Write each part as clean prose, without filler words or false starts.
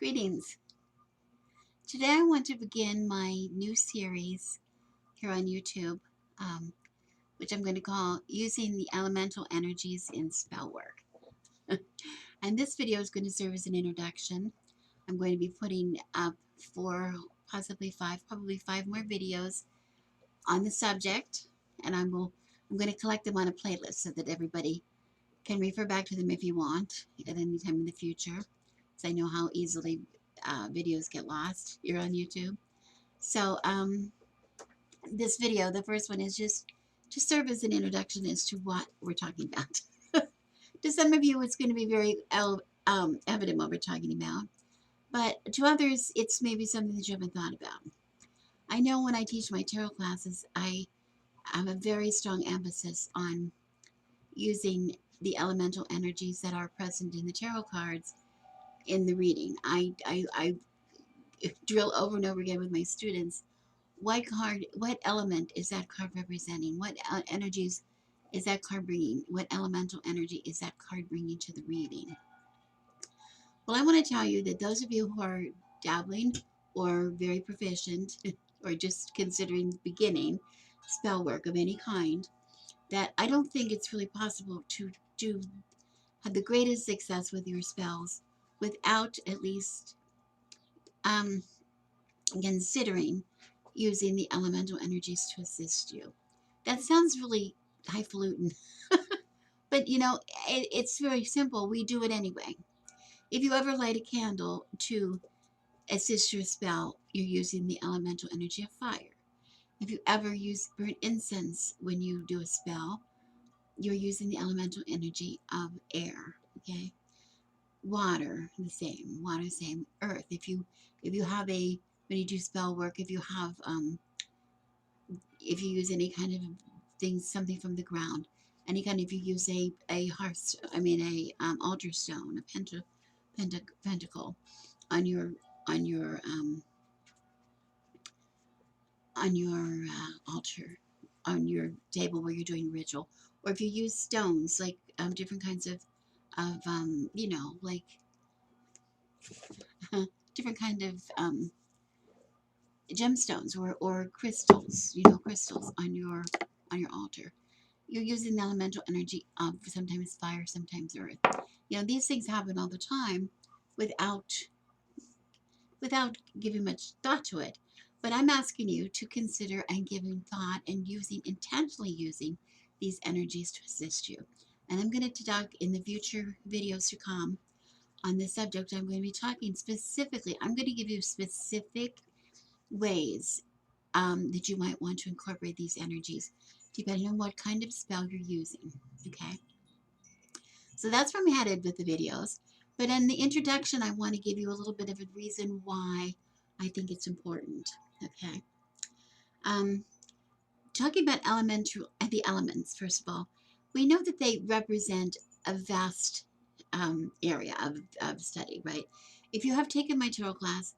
Greetings. Today I want to begin my new series here on YouTube, um, which I'm going to call Using the Elemental Energies in Spell Work. And this video is going to serve as an introduction. I'm going to be putting up four, possibly five, probably five more videos on the subject, and I'm going to collect them on a playlist so that everybody can refer back to them if you want at any time in the future, because I know how easily videos get lost here on YouTube. So this video, the first one, is just to serve as an introduction as to what we're talking about. To some of you, it's going to be very evident what we're talking about, but to others, it's maybe something that you haven't thought about. I know when I teach my tarot classes, I have a very strong emphasis on using the elemental energies that are present in the tarot cards in the reading. I drill over and over again with my students. What element is that card representing? What energies is that card bringing? What elemental energy is that card bringing to the reading? Well, I want to tell you that those of you who are dabbling or very proficient or just considering beginning spell work of any kind, that I don't think it's really possible to have the greatest success with your spells without at least um, considering using the elemental energies to assist you. That sounds really highfalutin, but it's very simple. We do it anyway. If you ever light a candle to assist your spell, you're using the elemental energy of fire. If you ever burn incense when you do a spell, you're using the elemental energy of air. Okay, water the same. Water the same. Earth. If you have when you do spell work, if you use any kind of thing, something from the ground, any kind, if you use a hearth, altar stone, pentacle on your on your um, on your altar, on your table where you're doing ritual, or if you use stones like different kinds of different kind of gemstones or crystals, crystals on your altar. You're using the elemental energy of sometimes fire, sometimes earth. These things happen all the time without giving much thought to it. But I'm asking you to consider and giving thought and intentionally using these energies to assist you. And I'm going to talk in the future videos to come on this subject. I'm going to be talking specifically, I'm going to give you specific ways that you might want to incorporate these energies depending on what kind of spell you're using. Okay, so that's where I'm headed with the videos. But in the introduction, I want to give you a little bit of a reason why I think it's important. Okay, um, talking about the elements, first of all, we know that they represent a vast area of study, right? If you have taken my tarot class,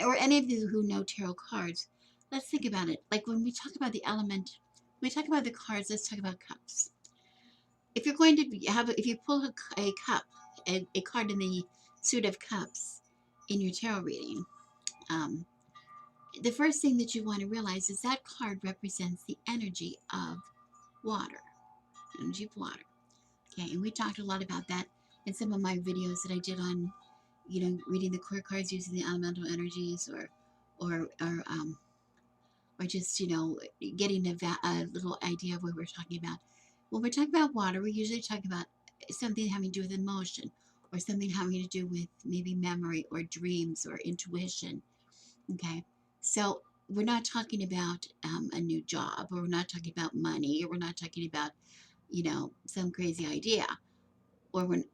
or any of you who know tarot cards, let's think about it. Like when we talk about the element, when we talk about the cards, let's talk about cups. If you're going to if you pull a cup, a card in the suit of cups in your tarot reading, um, the first thing that you want to realize is that card represents the energy of water, energy of water. Okay, and we talked a lot about that in some of my videos that I did on, reading the core cards using the elemental energies, or or um, or just getting a little idea of what we're talking about. When we're talking about water, we usually talk about something having to do with emotion, or something having to do with maybe memory or dreams or intuition. Okay, so we're not talking about a new job, or we're not talking about money, or we're not talking about some crazy idea, or we're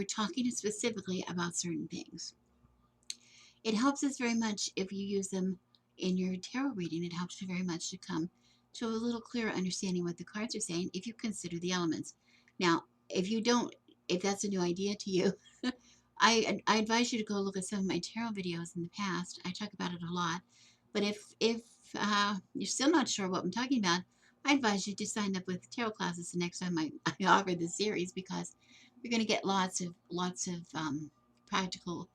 talking specifically about certain things. It helps us very much if you use them in your tarot reading. It helps you very much to come to a little clearer understanding what the cards are saying if you consider the elements. Now, if you don't, if that's a new idea to you, I advise you to go look at some of my tarot videos in the past. I talk about it a lot. But if you're still not sure what I'm talking about, I advise you to sign up with tarot classes the next time I offer this series, because you're going to get lots of practical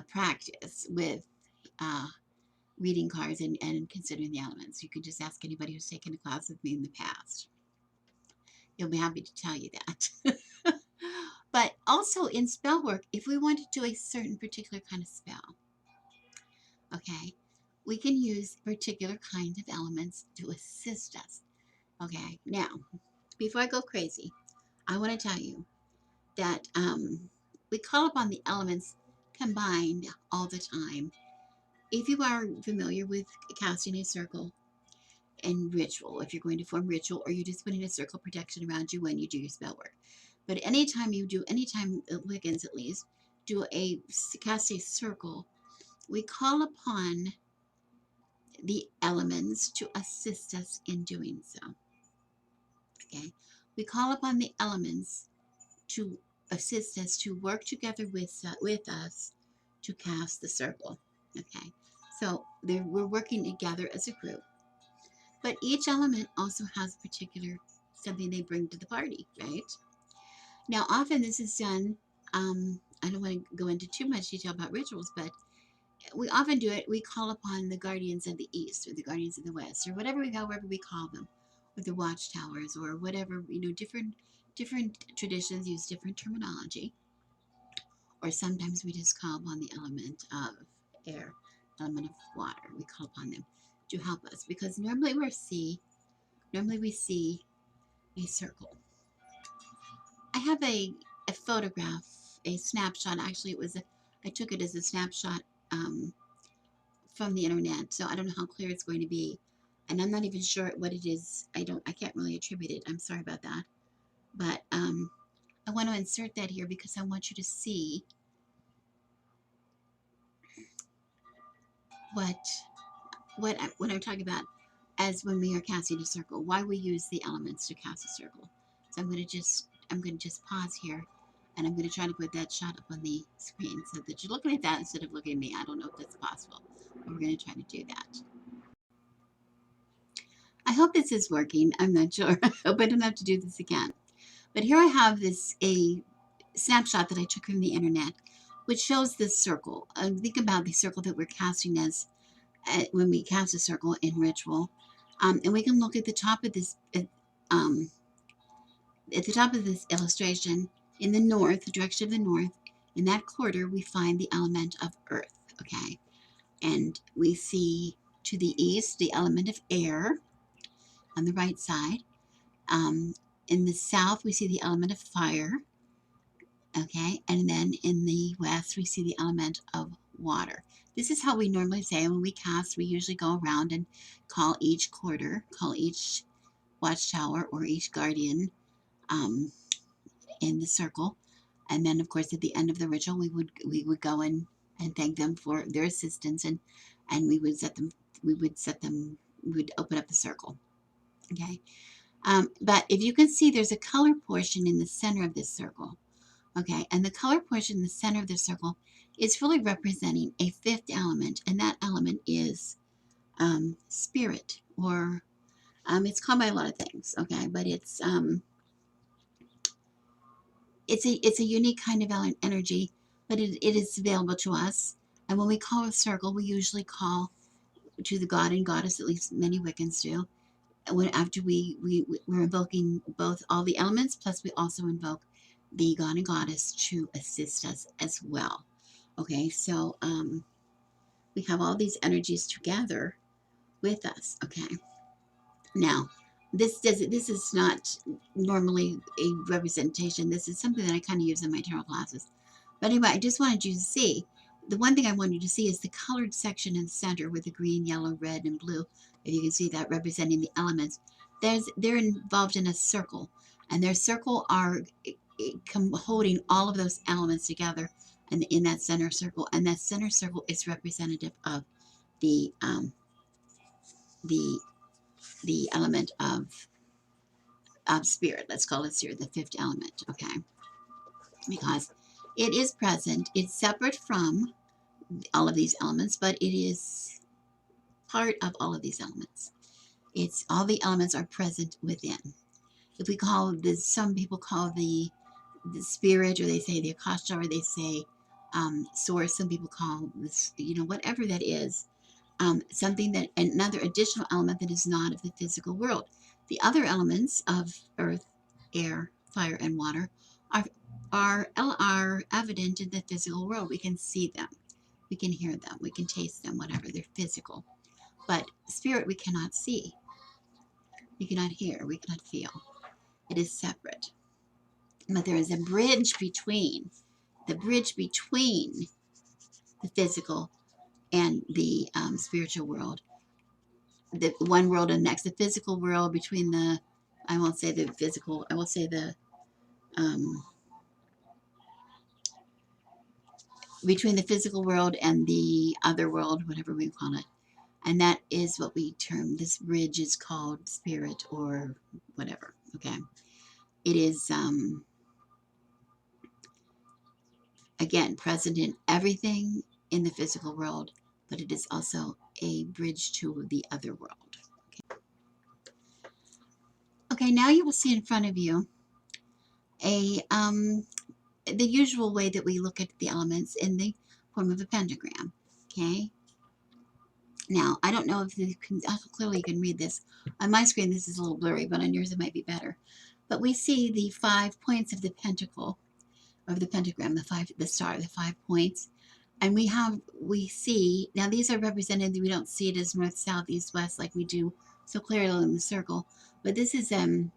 practice with uh, reading cards and considering the elements. You can just ask anybody who's taken a class with me in the past. He'll be happy to tell you that. But also in spell work, if we want to do a certain particular kind of spell, okay, we can use particular kinds of elements to assist us. Okay, now, before I go crazy, I want to tell you that we call upon the elements combined all the time. If you are familiar with casting a circle and ritual, if you're going to form ritual, or you're just putting a circle protection around you when you do your spell work. But anytime Wiccans at least do cast a circle, we call upon the elements to assist us in doing so. Okay, we call upon the elements to assist us to work together with us to cast the circle. Okay, so we're working together as a group, but each element also has particular something they bring to the party, right? Now, often this is done. I don't want to go into too much detail about rituals, but we often do it. We call upon the guardians of the east, or the guardians of the west, or however we call them, or the watchtowers, or whatever. Different traditions use different terminology. Or sometimes we just call upon the element of air, element of water. We call upon them to help us, because normally we see a circle. I have a photograph, a snapshot. Actually, I took it as a snapshot um, from the internet, so I don't know how clear it's going to be, and I'm not even sure what it is. I can't really attribute it. I'm sorry about that, but I want to insert that here because I want you to see what what I'm talking about as when we are casting a circle. Why we use the elements to cast a circle. So I'm going to just pause here, and I'm going to try to put that shot up on the screen so that you're looking at that instead of looking at me. I don't know if that's possible, but we're going to try to do that. I hope this is working. I'm not sure. I hope I don't have to do this again. But here I have a snapshot that I took from the internet, which shows this circle. Think about the circle that we're casting as when we cast a circle in ritual. And we can look at the top of this, at the top of this illustration, in the north, the direction of the north, in that quarter, we find the element of earth, okay? And we see to the east the element of air on the right side. In the south, we see the element of fire, okay? And then in the west, we see the element of water. This is how we normally say when we cast, we usually go around and call each watchtower or each guardian in the circle. And then, of course, at the end of the ritual, we would go in and thank them for their assistance, and we would open up the circle. Okay. But if you can see, there's a color portion in the center of this circle. Okay, and the color portion in the center of the circle is really representing a fifth element, and that element is spirit, or it's called by a lot of things. Okay, but it's a unique kind of energy, but it is available to us. And when we call a circle, we usually call to the god and goddess, at least many Wiccans do. After we're invoking both all the elements, plus we also invoke the god and goddess to assist us as well. Okay, so we have all these energies together with us. Okay, now this is not normally a representation. This is something that I kind of use in my tarot classes. But anyway, I just wanted you to see. The one thing I wanted you to see is the colored section in the center with the green, yellow, red, and blue. If you can see that representing the elements, they're involved in a circle, and their circle are holding all of those elements together, and in that center circle. And that center circle is representative of the the element of spirit. Let's call it here the fifth element. Okay, because it is present. It's separate from all of these elements, but it is part of all of these elements. It's all the elements are present within. If we call this, some people call the spirit, or they say the Akasha, or they say source. Some people call this, whatever that is, something that another additional element that is not of the physical world. The other elements of earth, air, fire, and water are are evident in the physical world. We can see them, we can hear them, we can taste them, whatever. They're physical. But spirit we cannot see, we cannot hear, we cannot feel. It is separate. But there is a bridge between the physical and the spiritual world, the one world and the next, the physical world between the, I won't say the physical, I will say the, um, between the physical world and the other world, whatever we call it. And that is what we term, this bridge is called spirit or whatever, okay? It is, again, present in everything in the physical world, but it is also a bridge to the other world. Okay, now you will see in front of you a the usual way that we look at the elements in the form of a pentagram. Okay. Now I don't know if you can, how clearly you can read this. On my screen, this is a little blurry, but on yours it might be better. But we see the 5 points of the pentacle, of the pentagram, the star, the 5 points, and we see now these are represented. We don't see it as north, south, east, west like we do so clearly in the circle, but this is the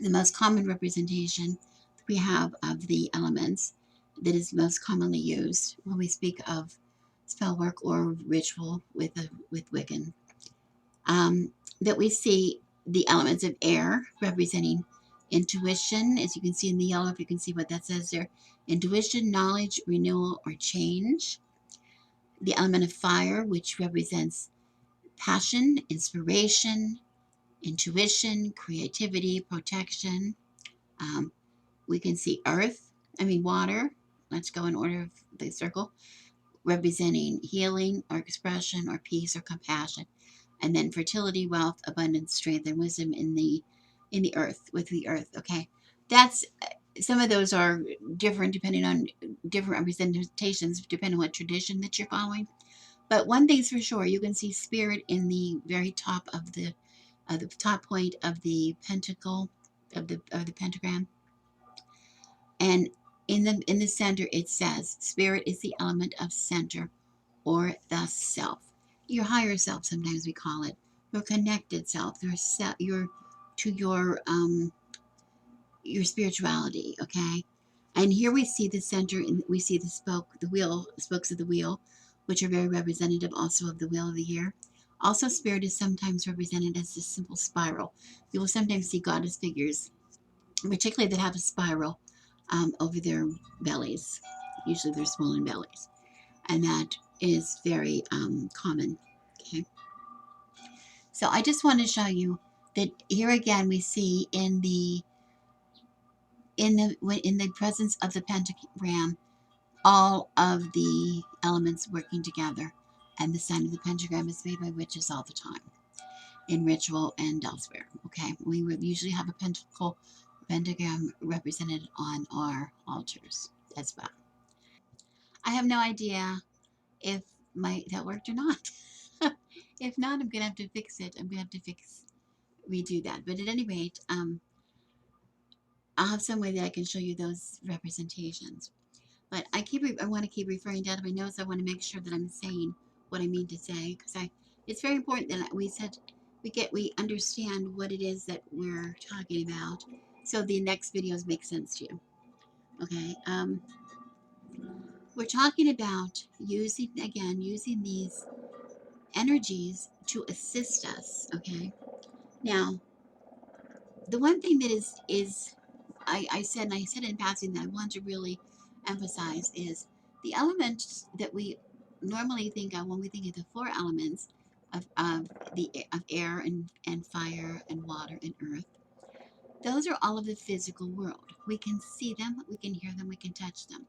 most common representation we have of the elements that is most commonly used when we speak of spell work or ritual with Wiccan. That we see the elements of air representing intuition, as you can see in the yellow, if you can see what that says there. Intuition, knowledge, renewal, or change. The element of fire, which represents passion, inspiration, intuition, creativity, protection. Um, we can see water. Let's go in order of the circle, representing healing or expression or peace or compassion. And then fertility, wealth, abundance, strength, and wisdom in the earth, with the earth. Okay. That's some of those are different depending on different representations, depending on what tradition that you're following. But one thing's for sure, you can see spirit in the very top of the top point of the pentacle, of the pentagram. And in the center, it says, spirit is the element of center or the self. Your higher self, sometimes we call it. Your connected self, to your spirituality, okay? And here we see the center, and we see spokes of the wheel, which are very representative also of the wheel of the year. Also, spirit is sometimes represented as a simple spiral. You will sometimes see goddess figures, particularly that have a spiral over their bellies, usually their swollen bellies. And that is very common. Okay. So I just want to show you that here again we see in the presence of the pentagram all of the elements working together, and the sign of the pentagram is made by witches all the time in ritual and elsewhere. Okay, we would usually have a pentagram represented on our altars as well. I have no idea if that worked or not. If not, I'm gonna have to fix it. I'm gonna have to redo that. But at any rate, I'll have some way that I can show you those representations. But I want to keep referring down to my notes. I want to make sure that I'm saying what I mean to say, because it's very important that we understand what it is that we're talking about, so the next videos make sense to you. Okay. We're talking about using these energies to assist us. Okay. Now, the one thing that is I said in passing that I want to really emphasize is the elements that we normally think of when we think of the 4 elements of air and fire and water and earth. Those are all of the physical world. We can see them, we can hear them, we can touch them.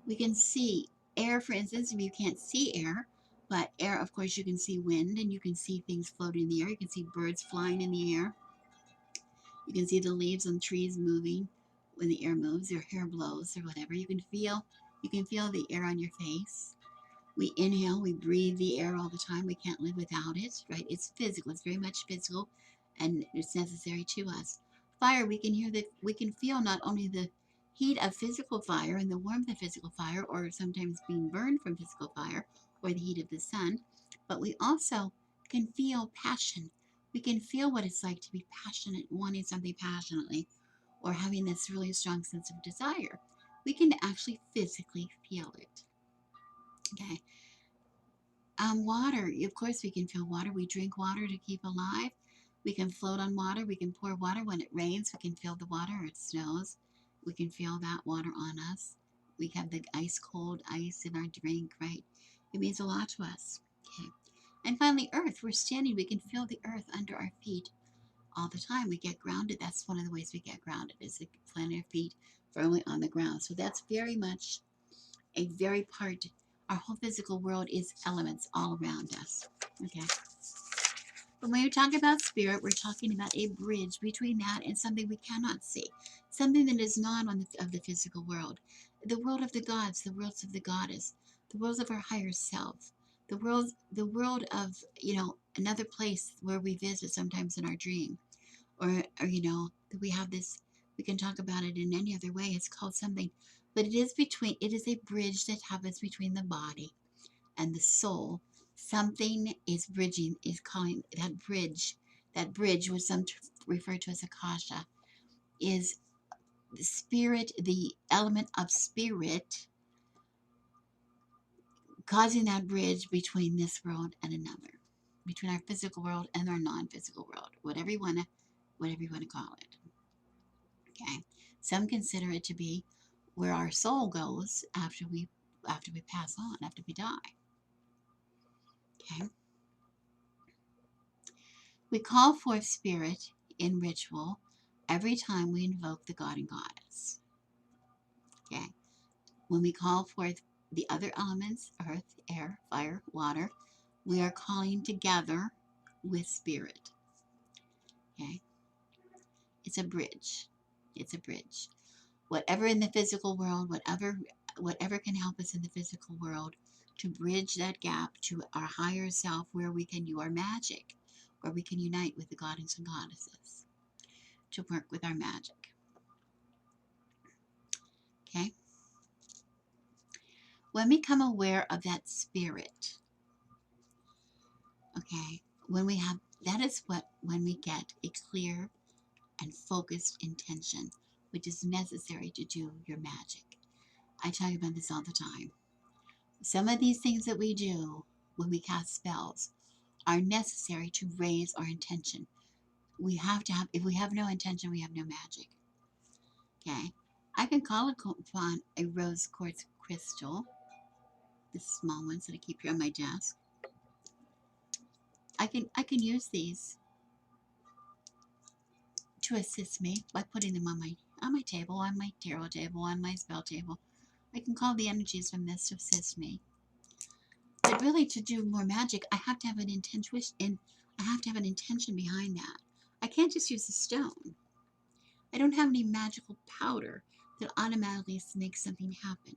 We can see air, for instance. If you can't see air, but air, of course, you can see wind, and you can see things floating in the air. You can see birds flying in the air. You can see the leaves on trees moving when the air moves or hair blows or whatever. You can feel You can feel the air on your face. We inhale, we breathe the air all the time. We can't live without it, right? It's physical. It's very much physical, and it's necessary to us. Fire, we can hear that. We can feel not only the heat of physical fire and the warmth of physical fire, or sometimes being burned from physical fire, or the heat of the sun, but we also can feel passion. We can feel what it's like to be passionate, wanting something passionately, or having this really strong sense of desire. We can actually physically feel it. Okay. Water. Of course, we can feel water. We drink water to keep alive. We can float on water. We can pour water when it rains. We can feel the water or it snows. We can feel that water on us. We have the ice cold ice in our drink, right? It means a lot to us. Okay. And finally, earth. We're standing. We can feel the earth under our feet all the time. We get grounded. That's one of the ways we get grounded, is to plant our feet firmly on the ground. So that's very much a very part. Our whole physical world is elements all around us. Okay. But when we talk about spirit, we're talking about a bridge between that and something we cannot see, something that is not of the physical world, the world of the gods, the worlds of the goddess, the worlds of our higher self, the world of another place where we visit sometimes in our dream, or that we have this. We can talk about it in any other way. It's called something, but it is a bridge that happens between the body and the soul. Something is bridging, is calling that bridge, which some refer to as akasha, is the spirit, the element of spirit, causing that bridge between this world and another, between our physical world and our non-physical world, whatever you want to call it. Okay. Some consider it to be where our soul goes after we pass on, after we die. Okay. We call forth spirit in ritual every time we invoke the god and goddess. Okay. When we call forth the other elements, earth, air, fire, water, we are calling together with spirit. Okay. It's a bridge. It's a bridge. Whatever in the physical world, whatever can help us in the physical world to bridge that gap to our higher self, where we can do our magic, where we can unite with the gods and goddesses to work with our magic. Okay. When we become aware of that spirit, okay, that is when we get a clear and focused intention, which is necessary to do your magic. I talk about this all the time. Some of these things that we do when we cast spells are necessary to raise our intention. If we have no intention, we have no magic. Okay. I can call upon a rose quartz crystal, the small ones that I keep here on my desk. I can use these to assist me by putting them on my table, on my tarot table, on my spell table. I can call the energies from this to assist me. But really, to do more magic, I have to have an intention, and I have to have an intention behind that. I can't just use a stone. I don't have any magical powder that automatically makes something happen.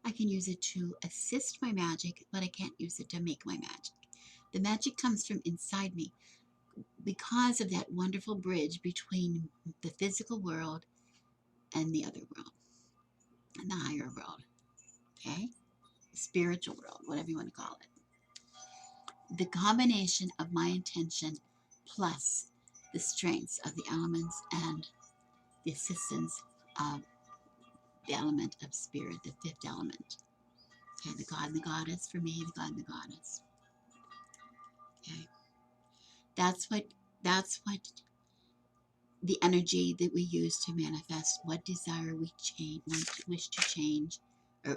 I can use it to assist my magic, but I can't use it to make my magic. The magic comes from inside me because of that wonderful bridge between the physical world and the other world, and the higher world. Okay? Spiritual world, whatever you want to call it. The combination of my intention plus the strengths of the elements and the assistance of the element of spirit, the fifth element. Okay, the god and the goddess, for me, the god and the goddess. Okay. That's what the energy that we use to manifest what desire we wish to change,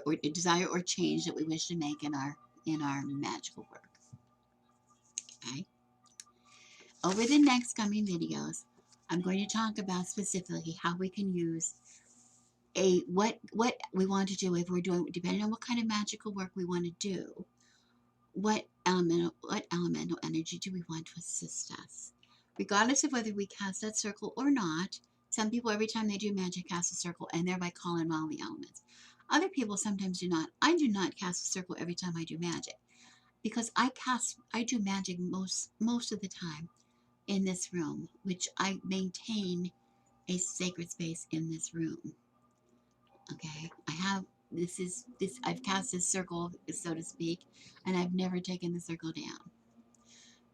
or desire or change that we wish to make in our magical work. Okay. Over the next coming videos, I'm going to talk about specifically how we can use what we want to do if we're doing, depending on what kind of magical work we want to do. What elemental energy do we want to assist us? Regardless of whether we cast that circle or not, some people every time they do magic cast a circle and thereby call in all the elements. Other people sometimes do not. I do not cast a circle every time I do magic because I do magic most of the time in this room, which I maintain a sacred space in this room. Okay, I've cast this circle, so to speak, and I've never taken the circle down.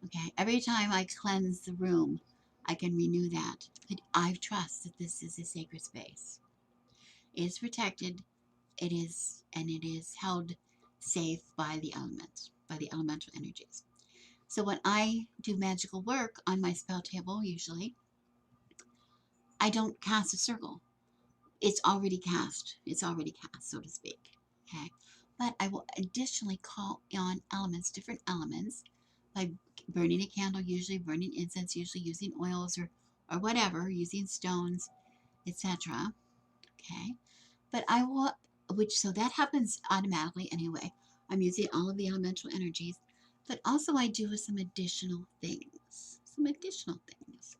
Okay, every time I cleanse the room, I can renew that. But I trust that this is a sacred space. It is protected. It is held safe by the elements, by the elemental energies. So when I do magical work on my spell table, usually, I don't cast a circle. It's already cast. It's already cast, so to speak. Okay. But I will additionally call on elements, different elements, by burning a candle, usually burning incense, usually using oils or whatever, using stones, etc. Okay. But I will, so that happens automatically anyway. I'm using all of the elemental energies, but also I do some additional things. Some additional things.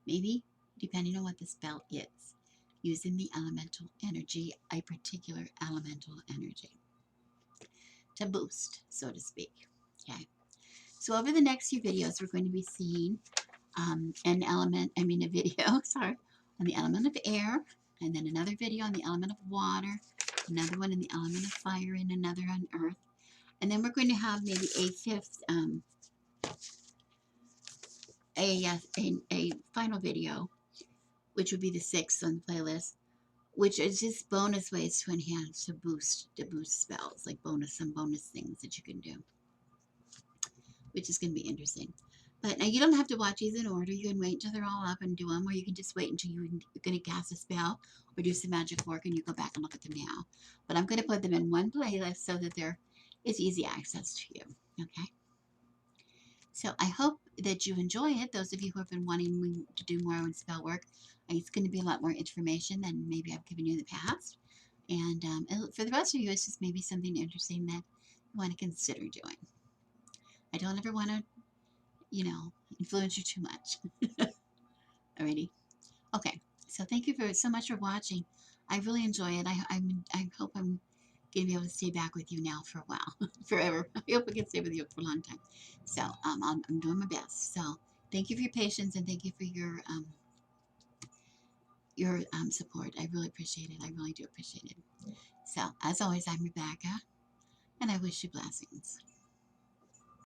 Maybe depending on what the spell is, using the elemental energy, a particular elemental energy to boost, so to speak. Okay. So over the next few videos, we're going to be seeing a video, sorry, on the element of air, and then another video on the element of water, another one on the element of fire, and another on earth. And then we're going to have maybe a fifth, a final video, which would be the sixth on the playlist, which is just bonus ways to enhance, to boost spells, like some bonus things that you can do, which is going to be interesting. But now you don't have to watch these in order. You can wait until they're all up and do them, or you can just wait until you're going to cast a spell or do some magic work and you go back and look at them now. But I'm going to put them in one playlist so that it's easy access to you. Okay. So I hope that you enjoy it. Those of you who have been wanting me to do more on spell work, it's going to be a lot more information than maybe I've given you in the past. And for the rest of you, it's just maybe something interesting that you want to consider doing. I don't ever want to, influence you too much. Alrighty. Okay. So thank you so much for watching. I really enjoy it. I hope I'm going to be able to stay back with you now for a while, forever. I hope I can stay with you for a long time. So I'm doing my best. So thank you for your patience and thank you for your support. I really appreciate it. I really do appreciate it. So as always, I'm Rebecca, and I wish you blessings.